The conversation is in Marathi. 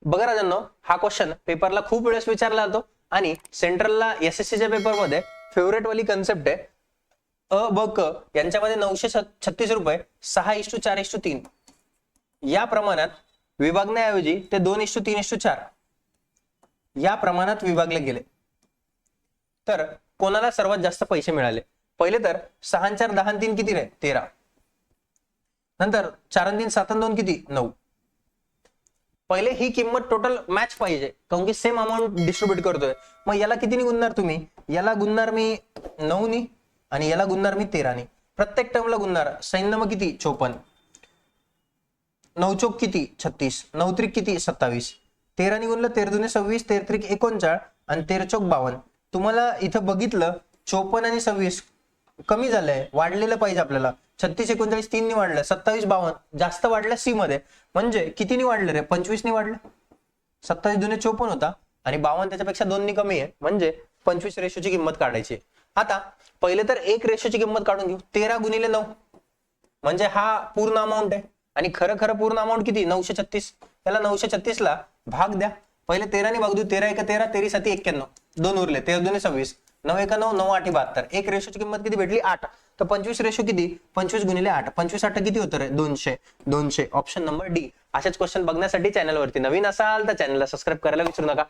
बघा राजांनो, हा क्वेश्चन पेपरला खूप वेळेस विचारला जातो आणि सेंट्रलला एसएससीच्या पेपरमध्ये फेवरेट वाली कन्सेप्ट आहे. अ ब क यांच्यामध्ये 936 रुपये 6:4:3 या प्रमाणात विभागण्याऐवजी ते 2:3:4 या प्रमाणात विभागले गेले. तर कोणाला सर्वात जास्त पैसे मिळाले? पहिले तर 6 4 10 3 किती रे? 13. नंतर 4 3 7 2 किती? 9. पहिले ही किंमत टोटल मॅच पाहिजे, कारण की सेम अमाऊंट डिस्ट्रीब्यूट करतोय. मग याला कितीने गुणणार तुम्ही? याला गुणणार मी 9 नी आणि याला गुणणार मी 13 नी. प्रत्येक टर्मला गुणणार. सैन्य मग किती? 54. 9 चौक किती? 36. 9 त्रिक किती? 27. 13 नी गुणलं 13 दुने 26, 13 त्रिक 39 आणि 13 चौक 52. तुम्हाला इथं बघितलं 54 आणि 26 कमी झालंय, वाढलेलं पाहिजे आपल्याला. 36 39 3 नी वाढलं, 27 52 जास्त वाढलं सी मध्ये. म्हणजे कितीनी वाढलं रे? 25 नी वाढलं. 27 दुने 54 होता आणि 52 त्याच्यापेक्षा 2 नी कमी आहे, म्हणजे 25 रेशोची किंमत काढायची. आता पहिले तर एक रेशोची किंमत काढून घेऊ. 13 गुणिले 9 म्हणजे हा पूर्ण अमाऊंट आहे आणि खरं पूर्ण अमाऊंट किती? 936. त्याला 936 ला भाग द्या. पहिले 13 ने भाग देऊ. 13 1 13, 13 7 91, 2 उरले. 13 2 26, 9 1 9, 9 8 72. एक रेशोची किंमत किती भेटली? 8. तर 25 रेशो किती? 25 गुणिले 8. 25 8 किती होतं रे? 200. 200. Option number D. असेच क्वेश्चन बघण्यासाठी चॅनलवरती नवीन असाल तर चॅनलला सबस्क्राईब करायला विसरू नका.